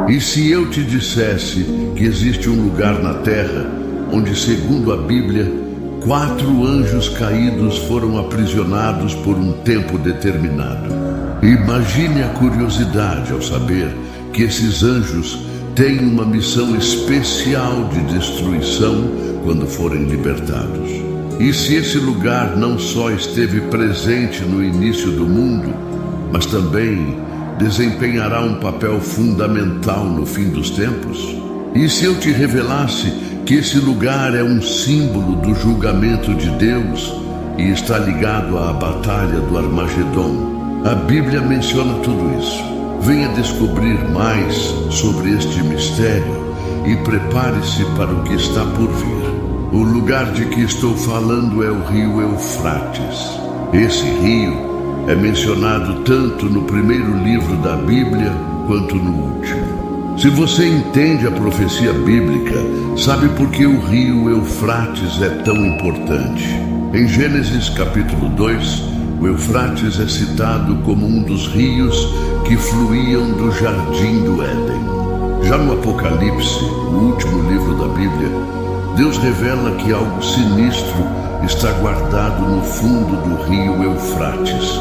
E se eu te dissesse que existe um lugar na terra onde, segundo a Bíblia, 4 anjos caídos foram aprisionados por um tempo determinado? Imagine a curiosidade ao saber que esses anjos têm uma missão especial de destruição quando forem libertados. E se esse lugar não só esteve presente no início do mundo, mas também desempenhará um papel fundamental no fim dos tempos? E se eu te revelasse que esse lugar é um símbolo do julgamento de Deus e está ligado à batalha do Armagedon? A Bíblia menciona tudo isso. Venha descobrir mais sobre este mistério e prepare-se para o que está por vir. O lugar de que estou falando é o rio Eufrates. Esse rio é mencionado tanto no primeiro livro da Bíblia quanto no último. Se você entende a profecia bíblica, sabe por que o rio Eufrates é tão importante. Em Gênesis capítulo 2, o Eufrates é citado como um dos rios que fluíam do jardim do Éden. Já no Apocalipse, o último livro da Bíblia, Deus revela que algo sinistro está guardado no fundo do rio Eufrates,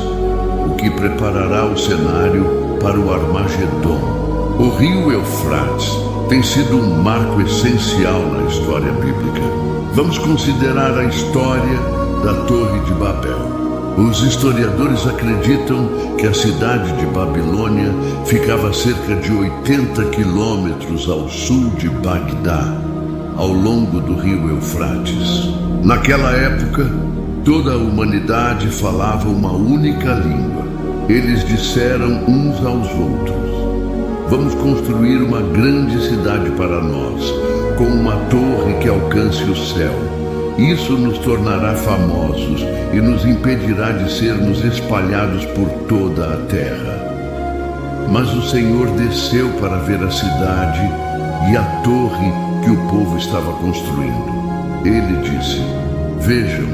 o que preparará o cenário para o Armagedon. O rio Eufrates tem sido um marco essencial na história bíblica. Vamos considerar a história da Torre de Babel. Os historiadores acreditam que a cidade de Babilônia ficava a cerca de 80 quilômetros ao sul de Bagdá, ao longo do rio Eufrates. Naquela época, toda a humanidade falava uma única língua. Eles disseram uns aos outros: vamos construir uma grande cidade para nós, com uma torre que alcance o céu. Isso nos tornará famosos e nos impedirá de sermos espalhados por toda a terra. Mas o Senhor desceu para ver a cidade e a torre que o povo estava construindo. Ele disse: vejam,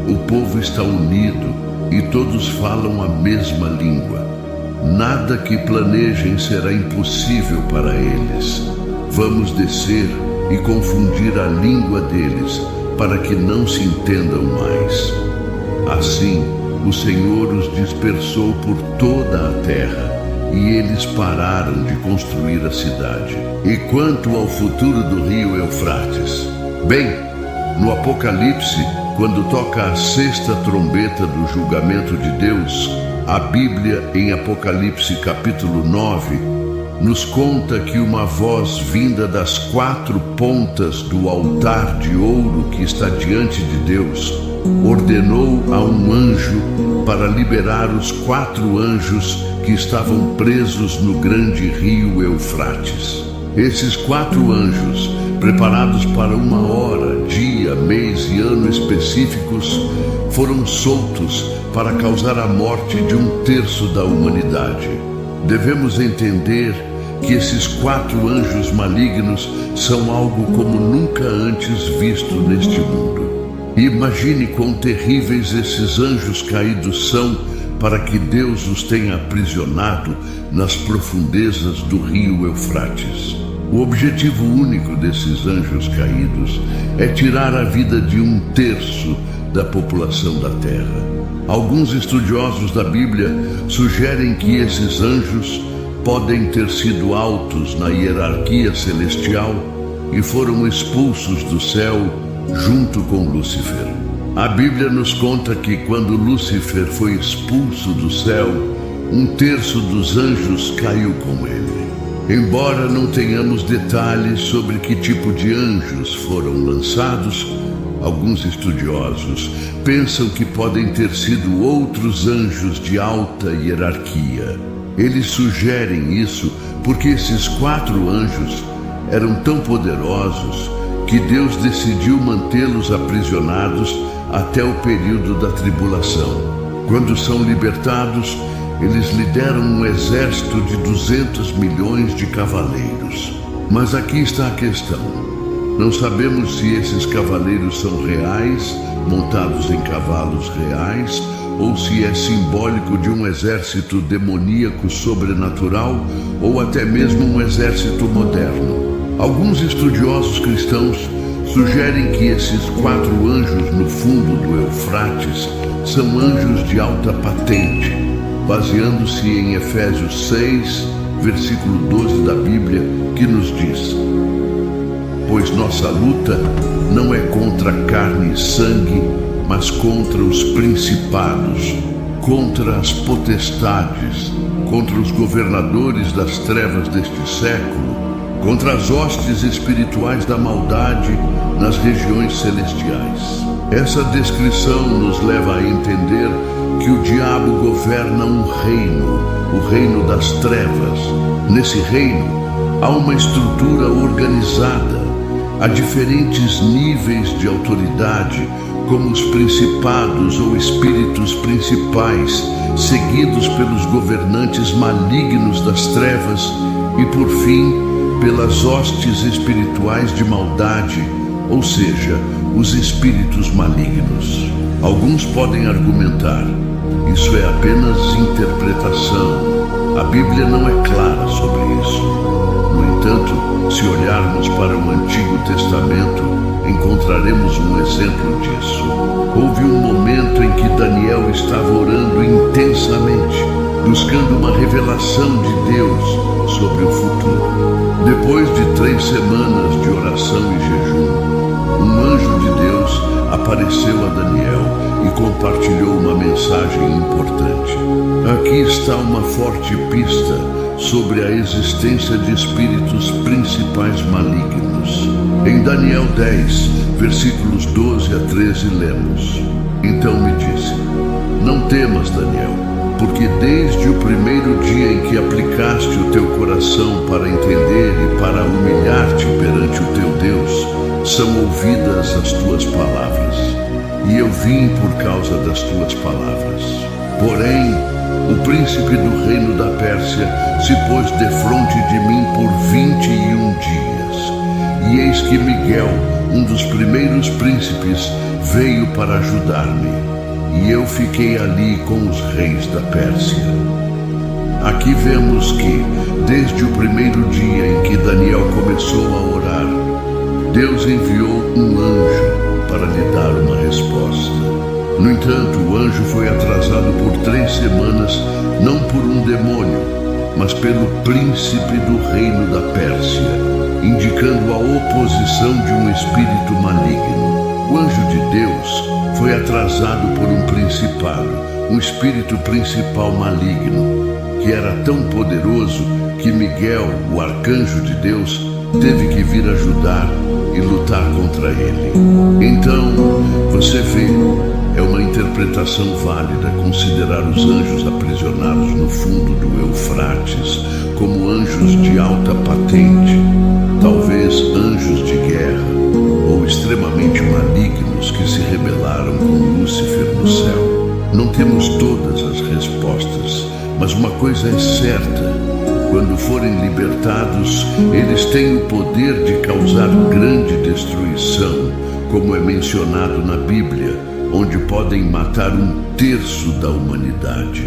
o povo está unido e todos falam a mesma língua. Nada que planejem será impossível para eles. Vamos descer e confundir a língua deles, para que não se entendam mais. Assim, o Senhor os dispersou por toda a terra, e eles pararam de construir a cidade. E quanto ao futuro do rio Eufrates? Bem, no Apocalipse, quando toca a 6ª trombeta do julgamento de Deus, a Bíblia, em Apocalipse capítulo 9, nos conta que uma voz vinda das 4 pontas do altar de ouro que está diante de Deus ordenou a um anjo para liberar os 4 anjos que estavam presos no grande rio Eufrates. Esses 4 anjos, preparados para uma hora, dia, mês e ano específicos, foram soltos para causar a morte de 1/3 da humanidade. Devemos entender que esses 4 anjos malignos são algo como nunca antes visto neste mundo. Imagine quão terríveis esses anjos caídos são para que Deus os tenha aprisionado nas profundezas do rio Eufrates. O objetivo único desses anjos caídos é tirar a vida de 1/3 da população da Terra. Alguns estudiosos da Bíblia sugerem que esses anjos podem ter sido altos na hierarquia celestial e foram expulsos do céu junto com Lúcifer. A Bíblia nos conta que quando Lúcifer foi expulso do céu, 1/3 dos anjos caiu com ele. Embora não tenhamos detalhes sobre que tipo de anjos foram lançados, alguns estudiosos pensam que podem ter sido outros anjos de alta hierarquia. Eles sugerem isso porque esses 4 anjos eram tão poderosos que Deus decidiu mantê-los aprisionados até o período da tribulação. Quando são libertados, eles lideram um exército de 200 milhões de cavaleiros. Mas aqui está a questão. Não sabemos se esses cavaleiros são reais, montados em cavalos reais, ou se é simbólico de um exército demoníaco sobrenatural ou até mesmo um exército moderno. Alguns estudiosos cristãos sugerem que esses 4 anjos no fundo do Eufrates são anjos de alta patente, baseando-se em Efésios 6, versículo 12 da Bíblia, que nos diz: pois nossa luta não é contra carne e sangue, mas contra os principados, contra as potestades, contra os governadores das trevas deste século, contra as hostes espirituais da maldade nas regiões celestiais. Essa descrição nos leva a entender que o diabo governa um reino, o reino das trevas. Nesse reino, há uma estrutura organizada, há diferentes níveis de autoridade, como os principados ou espíritos principais, seguidos pelos governantes malignos das trevas e, por fim, pelas hostes espirituais de maldade, ou seja, os espíritos malignos. Alguns podem argumentar: isso é apenas interpretação. A Bíblia não é clara sobre isso. No entanto, se olharmos para o Antigo Testamento, encontraremos um exemplo disso. Houve um momento em que Daniel estava orando intensamente, buscando uma revelação de Deus sobre o futuro. Depois de 3 semanas de oração e jejum, um anjo de Deus apareceu a Daniel e compartilhou uma mensagem importante. Aqui está uma forte pista sobre a existência de espíritos principais malignos. Em Daniel 10, versículos 12 a 13, lemos: então me disse: não temas, Daniel, porque desde o primeiro dia em que aplicaste o teu coração para entender e para humilhar-te perante o teu Deus, são ouvidas as tuas palavras, e eu vim por causa das tuas palavras. Porém, o príncipe do reino da Pérsia se pôs defronte de mim por 21 dias. E eis que Miguel, um dos primeiros príncipes, veio para ajudar-me. E eu fiquei ali com os reis da Pérsia. Aqui vemos que, desde o primeiro dia em que Daniel começou a orar, Deus enviou um anjo para lhe dar uma resposta. No entanto, o anjo foi atrasado por 3 semanas, não por um demônio, mas pelo príncipe do reino da Pérsia, indicando a oposição de um espírito maligno. O anjo de Deus foi atrasado por um principado, um espírito principal maligno, que era tão poderoso que Miguel, o arcanjo de Deus, teve que vir ajudar e lutar contra ele. Então, você vê, é uma interpretação válida considerar os anjos aprisionados no fundo do Eufrates como anjos de alta patente, talvez anjos de guerra ou extremamente malignos que se rebelaram com Lúcifer no céu. Não temos todas as respostas, mas uma coisa é certa: quando forem libertados, eles têm o poder de causar grande destruição, como é mencionado na Bíblia, onde podem matar 1/3 da humanidade.